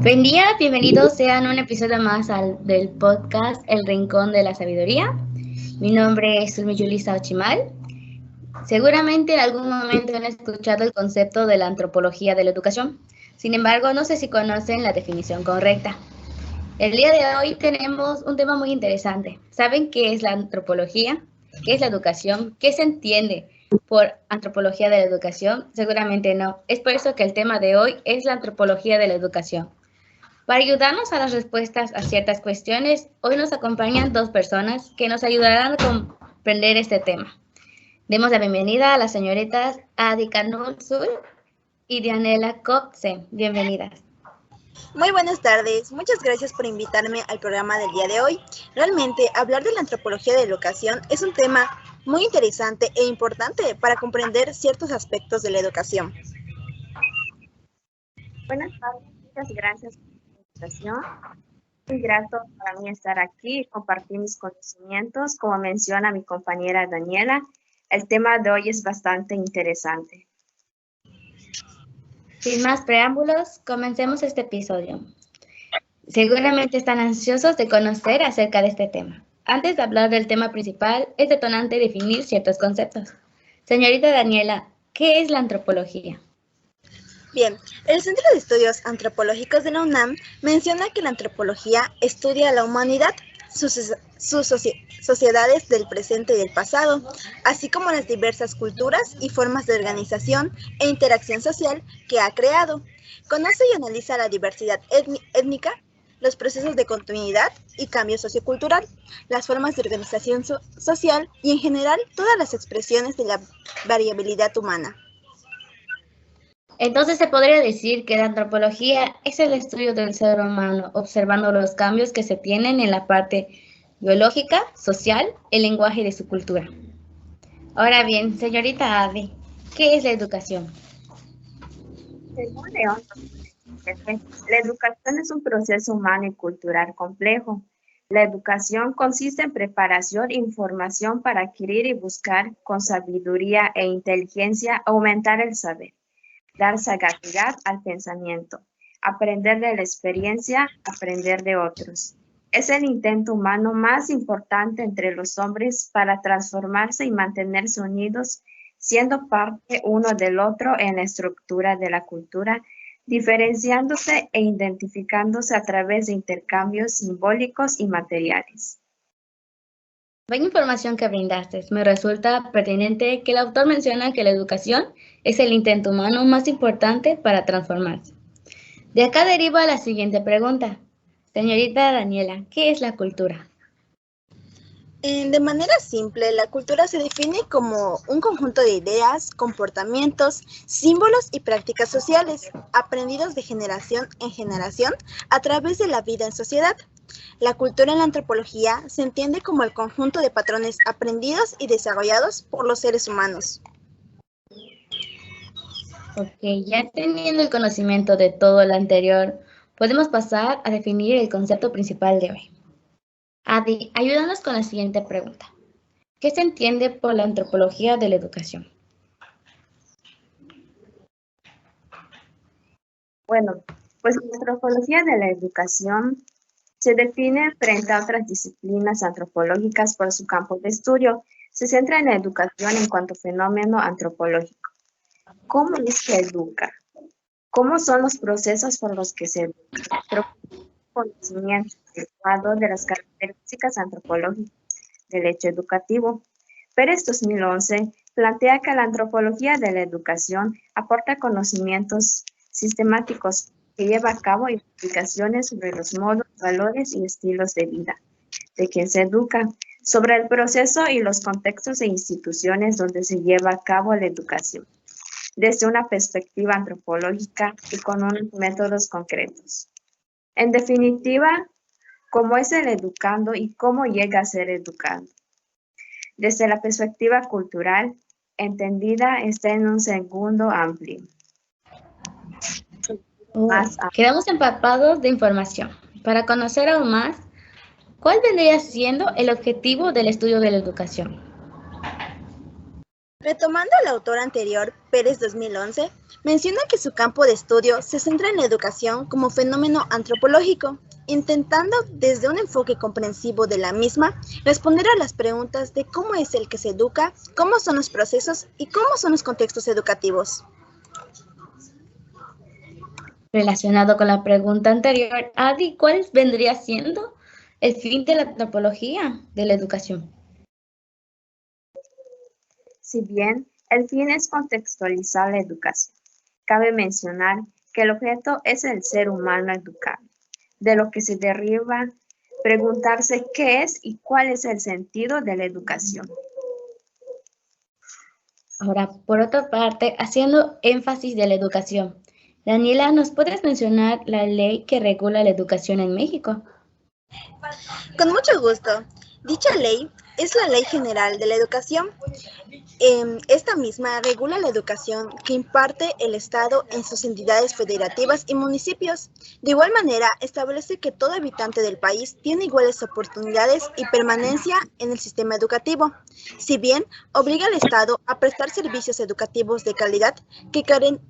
Buen día, bienvenidos sean a un episodio más del podcast El Rincón de la Sabiduría. Mi nombre es Zulmi Yulisa Ochimal. Seguramente en algún momento han escuchado el concepto de la antropología de la educación. Sin embargo, no sé si conocen la definición correcta. El día de hoy tenemos un tema muy interesante. ¿Saben qué es la antropología? ¿Qué es la educación? ¿Qué se entiende por antropología de la educación? Seguramente no. Es por eso que el tema de hoy es la antropología de la educación. Para ayudarnos a las respuestas a ciertas cuestiones, hoy nos acompañan dos personas que nos ayudarán a comprender este tema. Demos la bienvenida a las señoritas Adi Canulzul y Dianela Kopse. Bienvenidas. Muy buenas tardes, muchas gracias por invitarme al programa del día de hoy. Realmente hablar de la antropología de la educación es un tema muy interesante e importante para comprender ciertos aspectos de la educación. Buenas tardes, muchas gracias por la invitación. Muy grato para mí estar aquí y compartir mis conocimientos. Como menciona mi compañera Daniela, el tema de hoy es bastante interesante. Sin más preámbulos, comencemos este episodio. Seguramente están ansiosos de conocer acerca de este tema. Antes de hablar del tema principal, es detonante definir ciertos conceptos. Señorita Daniela, ¿qué es la antropología? Bien, el Centro de Estudios Antropológicos de la UNAM menciona que la antropología estudia a la humanidad, sus sociedades del presente y del pasado, así como las diversas culturas y formas de organización e interacción social que ha creado. Conoce y analiza la diversidad étnica, los procesos de continuidad y cambio sociocultural, las formas de organización social y en general todas las expresiones de la variabilidad humana. Entonces se podría decir que la antropología es el estudio del ser humano, observando los cambios que se tienen en la parte biológica, social, el lenguaje de su cultura. Ahora bien, señorita Ade, ¿qué es la educación? Según León, la educación es un proceso humano y cultural complejo. La educación consiste en preparación e información para adquirir y buscar con sabiduría e inteligencia aumentar el saber, dar sagacidad al pensamiento, aprender de la experiencia, aprender de otros. Es el intento humano más importante entre los hombres para transformarse y mantenerse unidos, siendo parte uno del otro en la estructura de la cultura, diferenciándose e identificándose a través de intercambios simbólicos y materiales. Buena información que brindaste. Me resulta pertinente que el autor menciona que la educación es el intento humano más importante para transformarse. De acá deriva la siguiente pregunta. Señorita Daniela, ¿qué es la cultura? De manera simple, la cultura se define como un conjunto de ideas, comportamientos, símbolos y prácticas sociales, aprendidos de generación en generación a través de la vida en sociedad. La cultura en la antropología se entiende como el conjunto de patrones aprendidos y desarrollados por los seres humanos. Ok, ya teniendo el conocimiento de todo lo anterior, podemos pasar a definir el concepto principal de hoy. Adi, ayúdanos con la siguiente pregunta. ¿Qué se entiende por la antropología de la educación? Bueno, pues la antropología de la educación se define frente a otras disciplinas antropológicas por su campo de estudio. Se centra en la educación en cuanto fenómeno antropológico. ¿Cómo es que educa? ¿Cómo son los procesos por los que se educa? Propone conocimiento adecuado de las características antropológicas del hecho educativo. Pérez 2011 plantea que la antropología de la educación aporta conocimientos sistemáticos que lleva a cabo investigaciones sobre los modos, valores y estilos de vida de quien se educa, sobre el proceso y los contextos e instituciones donde se lleva a cabo la educación, desde una perspectiva antropológica y con unos métodos concretos. En definitiva, cómo es el educando y cómo llega a ser educado. Desde la perspectiva cultural, entendida está en un segundo amplio. Quedamos empapados de información. Para conocer aún más, ¿cuál vendría siendo el objetivo del estudio de la educación? Retomando al autor anterior, Pérez 2011, menciona que su campo de estudio se centra en la educación como fenómeno antropológico, intentando desde un enfoque comprensivo de la misma responder a las preguntas de cómo es el que se educa, cómo son los procesos y cómo son los contextos educativos. Relacionado con la pregunta anterior, Adi, ¿cuál vendría siendo el fin de la antropología de la educación? Si bien el fin es contextualizar la educación, cabe mencionar que el objeto es el ser humano educado, de lo que se deriva preguntarse qué es y cuál es el sentido de la educación. Ahora, por otra parte, haciendo énfasis de la educación, Daniela, ¿nos puedes mencionar la ley que regula la educación en México? Con mucho gusto. Dicha ley es la Ley General de la Educación. Esta misma regula la educación que imparte el Estado en sus entidades federativas y municipios. De igual manera, establece que todo habitante del país tiene iguales oportunidades y permanencia en el sistema educativo, si bien obliga al Estado a prestar servicios educativos de calidad que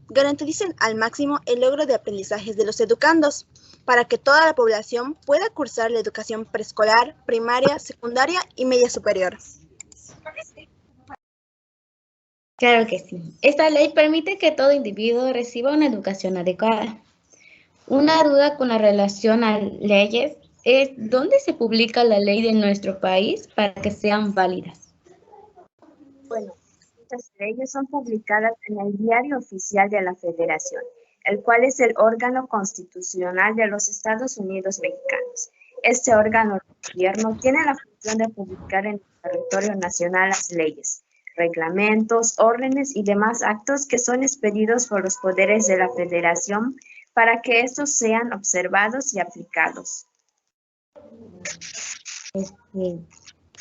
garanticen al máximo el logro de aprendizajes de los educandos, para que toda la población pueda cursar la educación preescolar, primaria, secundaria y media superior. Claro que sí. Esta ley permite que todo individuo reciba una educación adecuada. Una duda con la relación a leyes es ¿dónde se publica la ley de nuestro país para que sean válidas? Bueno, estas leyes son publicadas en el Diario Oficial de la Federación, el cual es el órgano constitucional de los Estados Unidos mexicanos. Este órgano de gobierno tiene la función de publicar en el territorio nacional las leyes, reglamentos, órdenes y demás actos que son expedidos por los poderes de la Federación para que estos sean observados y aplicados.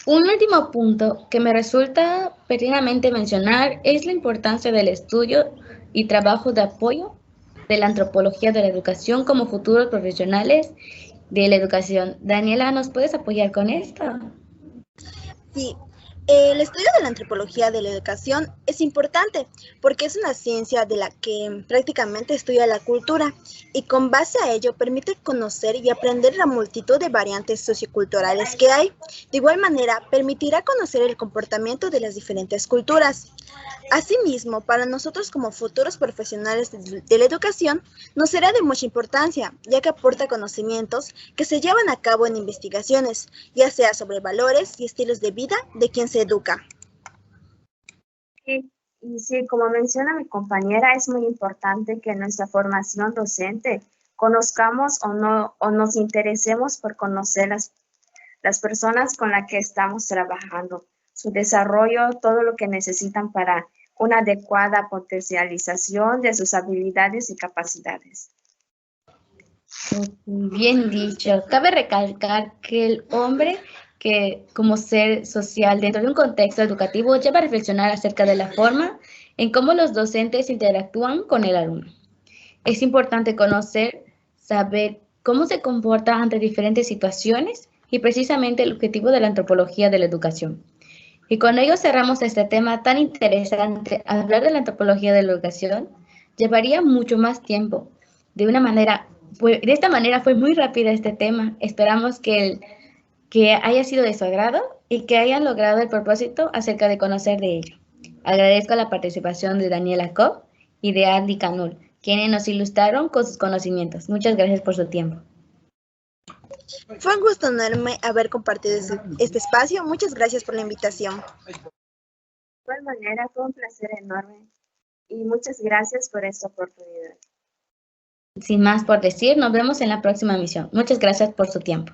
Un último punto que me resulta pertinente mencionar es la importancia del estudio y trabajo de apoyo de la antropología de la educación como futuros profesionales de la educación. Daniela, ¿nos puedes apoyar con esto? Sí. El estudio de la antropología de la educación es importante porque es una ciencia de la que prácticamente estudia la cultura y con base a ello permite conocer y aprender la multitud de variantes socioculturales que hay. De igual manera, permitirá conocer el comportamiento de las diferentes culturas. Asimismo, para nosotros como futuros profesionales de la educación, nos será de mucha importancia, ya que aporta conocimientos que se llevan a cabo en investigaciones, ya sea sobre valores y estilos de vida de quien se educa. Y sí, como menciona mi compañera, es muy importante que en nuestra formación docente conozcamos o nos interesemos por conocer las personas con las que estamos trabajando, su desarrollo, todo lo que necesitan para una adecuada potencialización de sus habilidades y capacidades. Bien dicho. Cabe recalcar que el hombre que como ser social dentro de un contexto educativo lleva a reflexionar acerca de la forma en cómo los docentes interactúan con el alumno. Es importante conocer, saber cómo se comporta ante diferentes situaciones y precisamente el objetivo de la antropología de la educación. Y con ello cerramos este tema tan interesante. Hablar de la antropología de la educación llevaría mucho más tiempo. De esta manera fue muy rápida este tema. Esperamos que haya sido de su agrado y que hayan logrado el propósito acerca de conocer de ello. Agradezco la participación de Daniela Cobb y de Adi Canul, quienes nos ilustraron con sus conocimientos. Muchas gracias por su tiempo. Fue un gusto enorme haber compartido este espacio. Muchas gracias por la invitación. De igual manera, fue un placer enorme y muchas gracias por esta oportunidad. Sin más por decir, nos vemos en la próxima emisión. Muchas gracias por su tiempo.